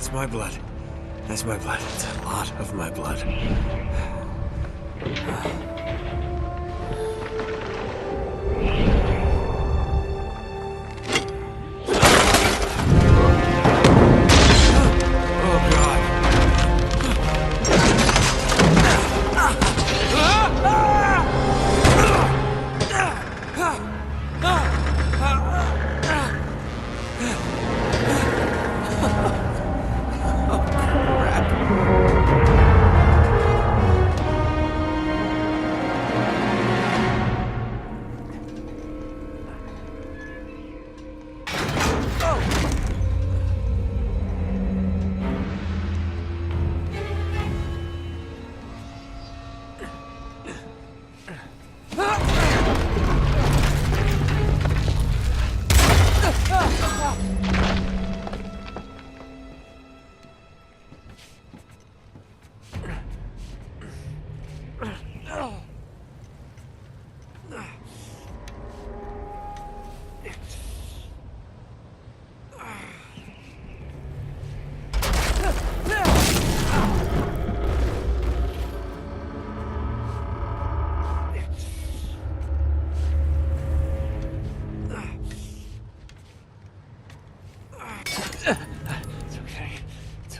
That's my blood. That's my blood. It's a lot of my blood.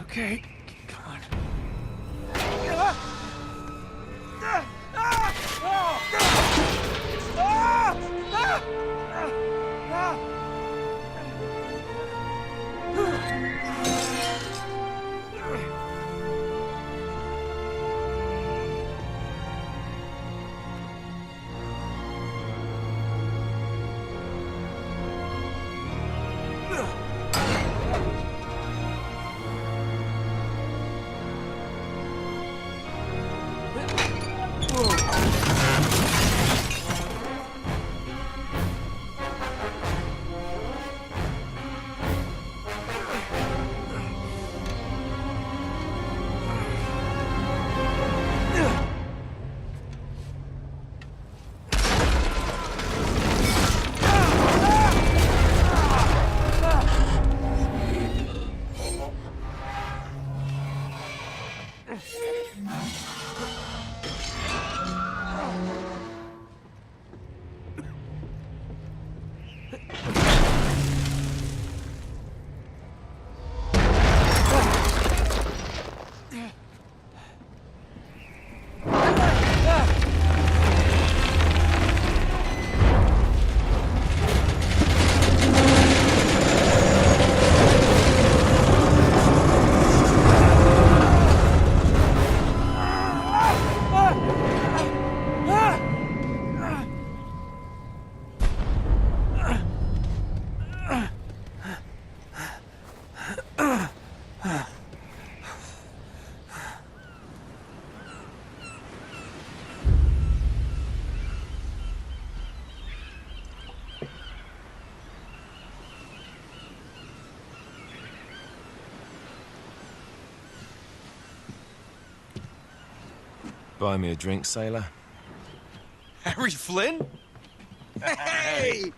Okay, come on. Buy me a drink, sailor. Harry Flynn? Hey!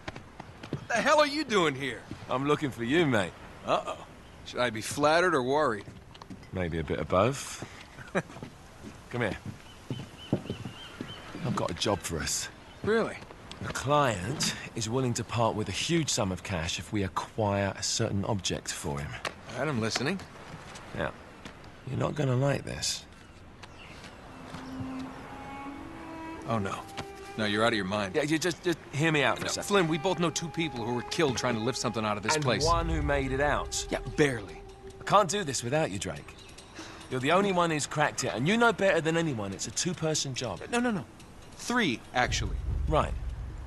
What the hell are you doing here? I'm looking for you, mate. Uh-oh. Should I be flattered or worried? Maybe a bit of both. Come here. I've got a job for us. Really? The client is willing to part with a huge sum of cash if we acquire a certain object for him. All right, I'm listening. Now, you're not gonna like this. Oh, no. No, you're out of your mind. Yeah, you just hear me out for a No, second. Flynn, we both know 2 people who were killed trying to lift something out of this place. And one who made it out. Yeah, barely. I can't do this without you, Drake. You're the only one who's cracked it, and you know better than anyone it's a 2-person job. No. 3, actually. Right.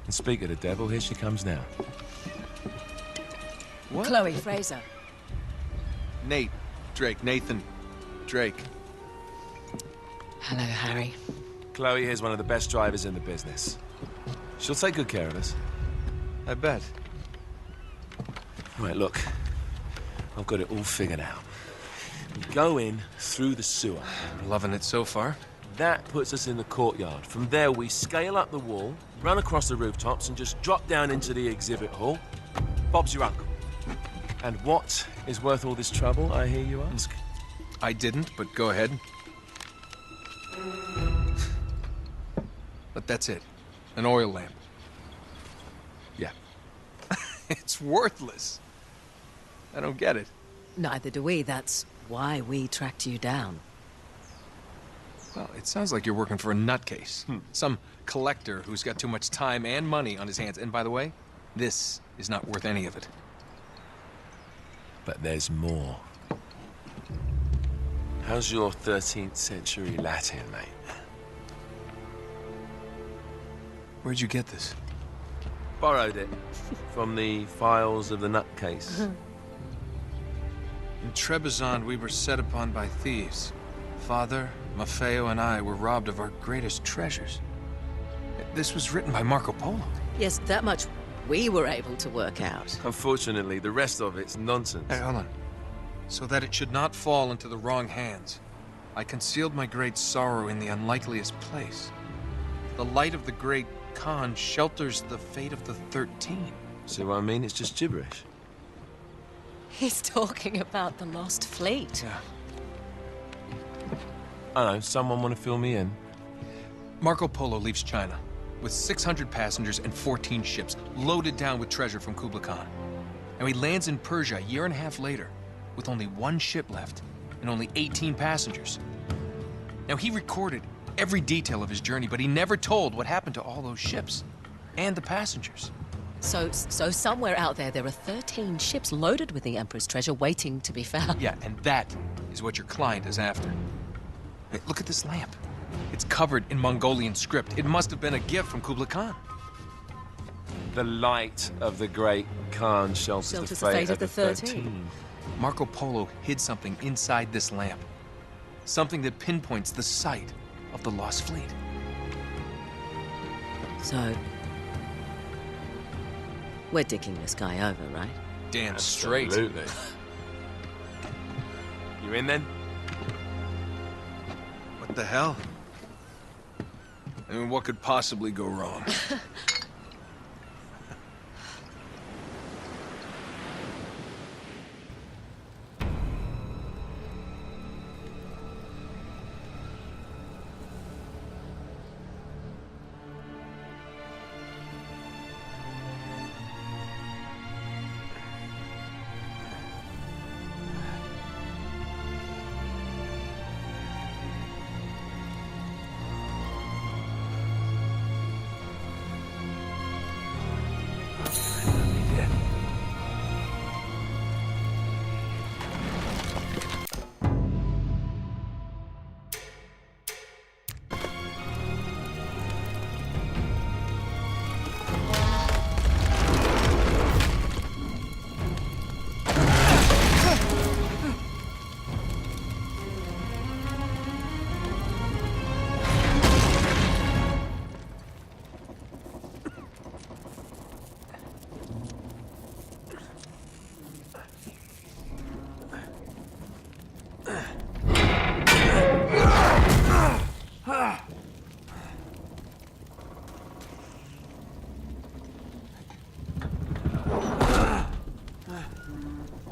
And speak of the devil, here she comes now. What? Chloe Frazer. Nate. Drake. Nathan. Drake. Hello, Harry. Chloe here's one of the best drivers in the business. She'll take good care of us. I bet. Right, look. I've got it all figured out. We go in through the sewer. I'm loving it so far. That puts us in the courtyard. From there, we scale up the wall, run across the rooftops, and just drop down into the exhibit hall. Bob's your uncle. And what is worth all this trouble, I hear you ask? I didn't, but go ahead. But that's it. An oil lamp. Yeah. It's worthless. I don't get it. Neither do we. That's why we tracked you down. Well, it sounds like you're working for a nutcase. Some collector who's got too much time and money on his hands. And by the way, this is not worth any of it. But there's more. How's your 13th century Latin, mate? Where'd you get this? Borrowed it from the files of the nutcase. In Trebizond, we were set upon by thieves. Father, Maffeo, and I were robbed of our greatest treasures. This was written by Marco Polo. Yes, that much we were able to work out. Unfortunately, the rest of it's nonsense. Hey, hold on. So that it should not fall into the wrong hands, I concealed my great sorrow in the unlikeliest place. The light of the great Khan shelters the fate of the 13. See what I mean? It's just gibberish. He's talking about the lost fleet. Yeah. I know, someone want to fill me in? Marco Polo leaves China with 600 passengers and 14 ships loaded down with treasure from Kublai Khan. And he lands in Persia a year and a half later with only 1 ship left and only 18 passengers. Now, he recorded every detail of his journey, but he never told what happened to all those ships and the passengers. So somewhere out there are 13 ships loaded with the Emperor's treasure waiting to be found. Yeah, and that is what your client is after. Hey, look at this lamp. It's covered in Mongolian script. It must have been a gift from Kublai Khan. The light of the great Khan shelters the fate of the 13. Marco Polo hid something inside this lamp. Something that pinpoints the site of the lost fleet. So, we're dicking this guy over, right? Damn straight. Absolutely. You in then? What the hell? I mean, what could possibly go wrong?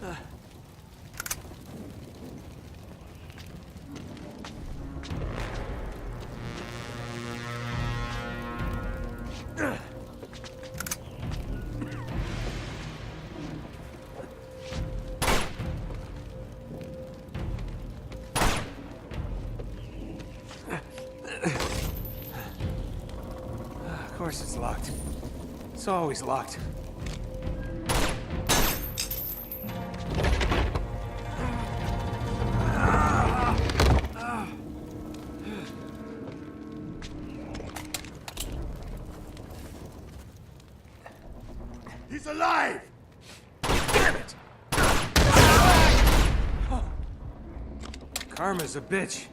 Of course it's locked. It's always locked. He's alive! Damn it! Karma's a bitch.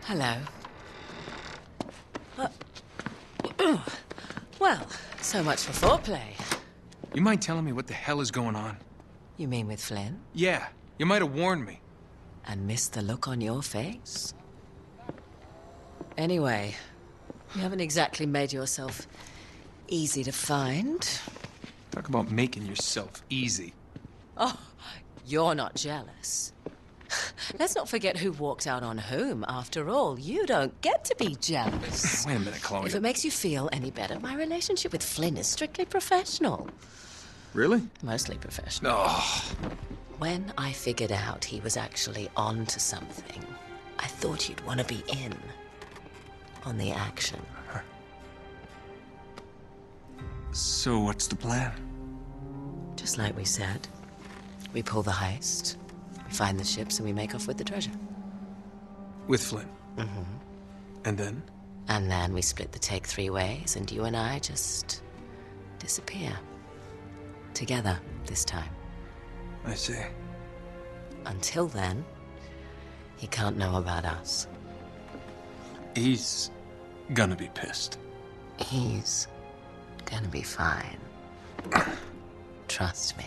Hello. Well, so much for foreplay. You mind telling me what the hell is going on? You mean with Flynn? Yeah, you might have warned me. And missed the look on your face? Anyway, you haven't exactly made yourself easy to find. Talk about making yourself easy. Oh, you're not jealous. Let's not forget who walked out on whom. After all, you don't get to be jealous. Wait a minute, Chloe. If it makes you feel any better, my relationship with Flynn is strictly professional. Really? Mostly professional. Oh. When I figured out he was actually on to something, I thought you'd want to be in on the action. So what's the plan? Just like we said, we pull the heist, we find the ships, and we make off with the treasure. With Flynn? Mm-hmm. And then? And then we split the take 3 ways, and you and I just disappear. Together, this time. I see. Until then, he can't know about us. He's gonna be pissed. He's gonna be fine. Trust me.